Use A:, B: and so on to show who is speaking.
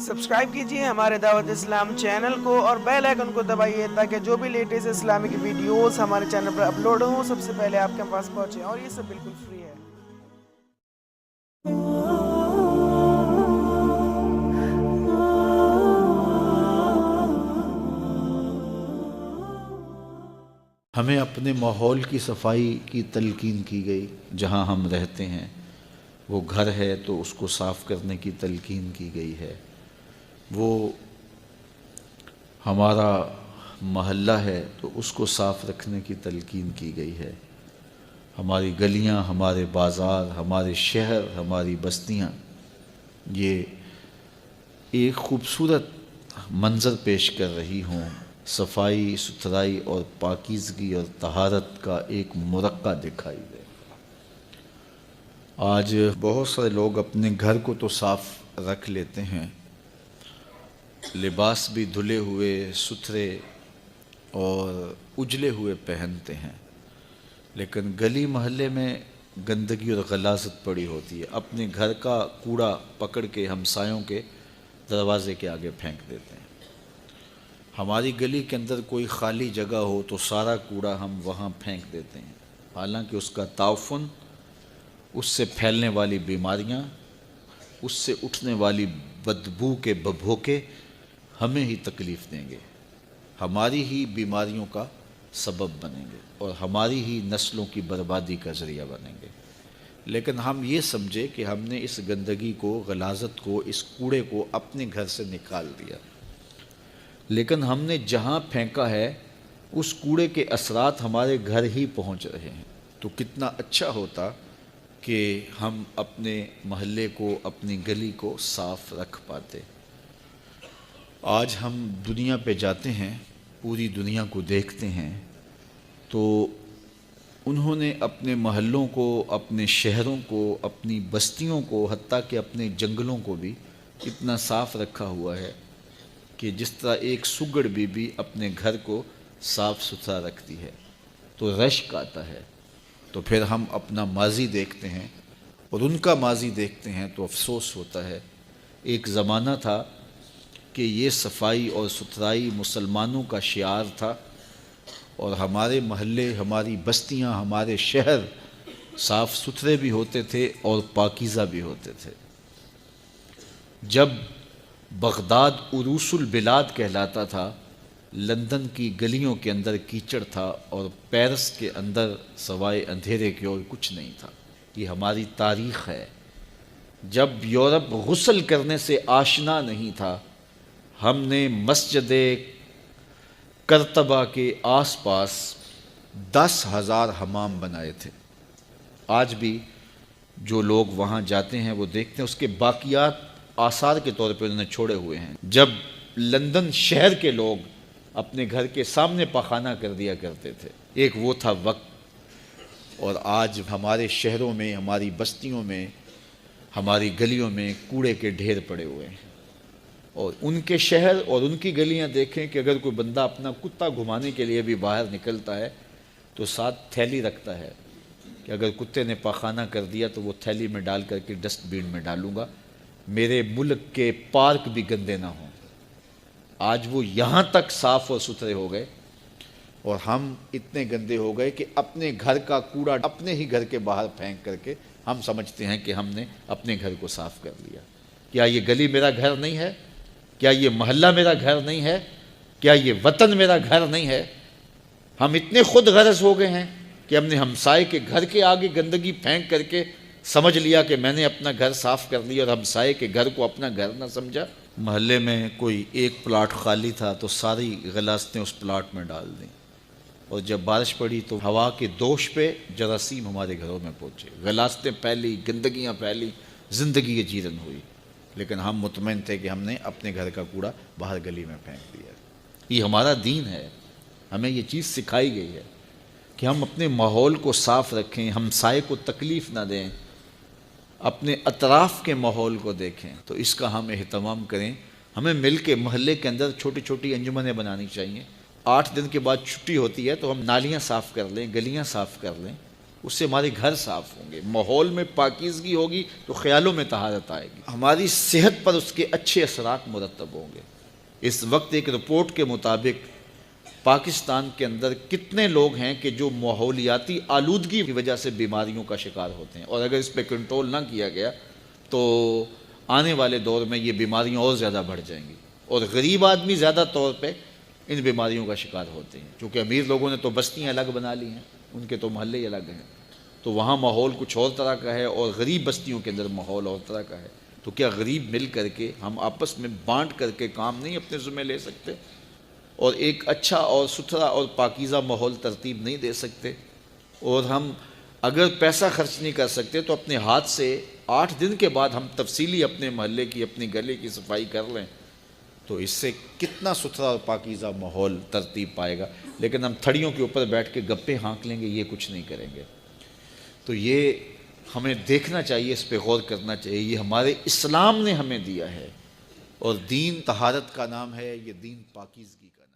A: Subscribe کیجئے ہمارے دعوت اسلام چینل کو اور بیل آئیکن کو دبائیے تاکہ جو بھی لیٹسٹ اسلامک ویڈیوز ہمارے چینل پر اپلوڈ ہوں سب سے پہلے آپ کے پاس پہنچیں، اور یہ سب بالکل فری ہے۔
B: ہمیں اپنے ماحول کی صفائی کی تلقین کی گئی، جہاں ہم رہتے ہیں وہ گھر ہے تو اس کو صاف کرنے کی تلقین کی گئی ہے، وہ ہمارا محلہ ہے تو اس کو صاف رکھنے کی تلقین کی گئی ہے، ہماری گلیاں، ہمارے بازار، ہمارے شہر، ہماری بستیاں یہ ایک خوبصورت منظر پیش کر رہی ہوں، صفائی ستھرائی اور پاکیزگی اور طہارت کا ایک مرقع دکھائی دے۔ آج بہت سارے لوگ اپنے گھر کو تو صاف رکھ لیتے ہیں، لباس بھی دھلے ہوئے، ستھرے اور اجلے ہوئے پہنتے ہیں، لیکن گلی محلے میں گندگی اور غلاظت پڑی ہوتی ہے۔ اپنے گھر کا کوڑا پکڑ کے ہمسایوں کے دروازے کے آگے پھینک دیتے ہیں۔ ہماری گلی کے اندر کوئی خالی جگہ ہو تو سارا کوڑا ہم وہاں پھینک دیتے ہیں، حالانکہ اس کا تعفن، اس سے پھیلنے والی بیماریاں، اس سے اٹھنے والی بدبو کے ببھوکے ہمیں ہی تکلیف دیں گے، ہماری ہی بیماریوں کا سبب بنیں گے اور ہماری ہی نسلوں کی بربادی کا ذریعہ بنیں گے۔ لیکن ہم یہ سمجھے کہ ہم نے اس گندگی کو، غلاظت کو، اس کوڑے کو اپنے گھر سے نکال دیا، لیکن ہم نے جہاں پھینکا ہے اس کوڑے کے اثرات ہمارے گھر ہی پہنچ رہے ہیں۔ تو کتنا اچھا ہوتا کہ ہم اپنے محلے کو، اپنی گلی کو صاف رکھ پاتے۔ آج ہم دنیا پہ جاتے ہیں، پوری دنیا کو دیکھتے ہیں، تو انہوں نے اپنے محلوں کو، اپنے شہروں کو، اپنی بستیوں کو، حتیٰ کہ اپنے جنگلوں کو بھی اتنا صاف رکھا ہوا ہے کہ جس طرح ایک سگڑ بھی اپنے گھر کو صاف ستھرا رکھتی ہے تو رشک آتا ہے۔ تو پھر ہم اپنا ماضی دیکھتے ہیں اور ان کا ماضی دیکھتے ہیں تو افسوس ہوتا ہے۔ ایک زمانہ تھا کہ یہ صفائی اور ستھرائی مسلمانوں کا شعار تھا، اور ہمارے محلے، ہماری بستیاں، ہمارے شہر صاف ستھرے بھی ہوتے تھے اور پاکیزہ بھی ہوتے تھے۔ جب بغداد عروس البلاد کہلاتا تھا، لندن کی گلیوں کے اندر کیچڑ تھا اور پیرس کے اندر سوائے اندھیرے کے اور کچھ نہیں تھا۔ یہ ہماری تاریخ ہے۔ جب یورپ غسل کرنے سے آشنا نہیں تھا، ہم نے مسجد کرتبہ کے آس پاس 10,000 حمام بنائے تھے۔ آج بھی جو لوگ وہاں جاتے ہیں وہ دیکھتے ہیں اس کے باقیات آثار کے طور پہ انہوں نے چھوڑے ہوئے ہیں۔ جب لندن شہر کے لوگ اپنے گھر کے سامنے پاخانہ کر دیا کرتے تھے، ایک وہ تھا وقت، اور آج ہمارے شہروں میں، ہماری بستیوں میں، ہماری گلیوں میں کوڑے کے ڈھیر پڑے ہوئے ہیں۔ اور ان کے شہر اور ان کی گلیاں دیکھیں کہ اگر کوئی بندہ اپنا کتا گھمانے کے لیے بھی باہر نکلتا ہے تو ساتھ تھیلی رکھتا ہے کہ اگر کتے نے پاخانہ کر دیا تو وہ تھیلی میں ڈال کر کے ڈسٹ بین میں ڈالوں گا، میرے ملک کے پارک بھی گندے نہ ہوں۔ آج وہ یہاں تک صاف اور ستھرے ہو گئے اور ہم اتنے گندے ہو گئے کہ اپنے گھر کا کوڑا اپنے ہی گھر کے باہر پھینک کر کے ہم سمجھتے ہیں کہ ہم نے اپنے گھر کو صاف کر لیا۔ کیا یہ گلی میرا گھر نہیں ہے؟ کیا یہ محلہ میرا گھر نہیں ہے؟ کیا یہ وطن میرا گھر نہیں ہے؟ ہم اتنے خود غرض ہو گئے ہیں کہ ہم نے ہمسائے کے گھر کے آگے گندگی پھینک کر کے سمجھ لیا کہ میں نے اپنا گھر صاف کر لیا، اور ہمسائے کے گھر کو اپنا گھر نہ سمجھا۔ محلے میں کوئی ایک پلاٹ خالی تھا تو ساری غلاظتیں اس پلاٹ میں ڈال دیں، اور جب بارش پڑی تو ہوا کے دوش پہ جراثیم ہمارے گھروں میں پہنچے، غلاظتیں پھیلی، گندگیاں پھیلی، زندگی جیرن ہوئی۔ لیکن ہم مطمئن تھے کہ ہم نے اپنے گھر کا کوڑا باہر گلی میں پھینک دیا۔ یہ ہمارا دین ہے، ہمیں یہ چیز سکھائی گئی ہے کہ ہم اپنے ماحول کو صاف رکھیں، ہمسائے کو تکلیف نہ دیں، اپنے اطراف کے ماحول کو دیکھیں، تو اس کا ہم اہتمام کریں۔ ہمیں مل کے محلے کے اندر چھوٹی چھوٹی انجمنیں بنانی چاہیے۔ 8 دن کے بعد چھٹی ہوتی ہے تو ہم نالیاں صاف کر لیں، گلیاں صاف کر لیں، اس سے ہمارے گھر صاف ہوں گے، ماحول میں پاکیزگی ہوگی تو خیالوں میں طہارت آئے گی، ہماری صحت پر اس کے اچھے اثرات مرتب ہوں گے۔ اس وقت ایک رپورٹ کے مطابق پاکستان کے اندر کتنے لوگ ہیں کہ جو ماحولیاتی آلودگی کی وجہ سے بیماریوں کا شکار ہوتے ہیں، اور اگر اس پہ کنٹرول نہ کیا گیا تو آنے والے دور میں یہ بیماریاں اور زیادہ بڑھ جائیں گی، اور غریب آدمی زیادہ طور پہ ان بیماریوں کا شکار ہوتے ہیں، کیونکہ امیر لوگوں نے تو بستیاں الگ بنا لی ہیں، ان کے تو محلے ہی الگ ہیں، تو وہاں ماحول کچھ اور طرح کا ہے، اور غریب بستیوں کے اندر ماحول اور طرح کا ہے۔ تو کیا غریب مل کر کے ہم آپس میں بانٹ کر کے کام نہیں اپنے ذمہ لے سکتے، اور ایک اچھا اور ستھرا اور پاکیزہ ماحول ترتیب نہیں دے سکتے؟ اور ہم اگر پیسہ خرچ نہیں کر سکتے تو اپنے ہاتھ سے 8 دن کے بعد ہم تفصیلی اپنے محلے کی، اپنی گلی کی صفائی کر لیں، تو اس سے کتنا ستھرا اور پاکیزہ ماحول ترتیب پائے گا۔ لیکن ہم تھڑیوں کے اوپر بیٹھ کے گپے ہانک لیں گے، یہ کچھ نہیں کریں گے۔ تو یہ ہمیں دیکھنا چاہیے، اس پہ غور کرنا چاہیے، یہ ہمارے اسلام نے ہمیں دیا ہے، اور دین طہارت کا نام ہے، یہ دین پاکیزگی کا نام ہے۔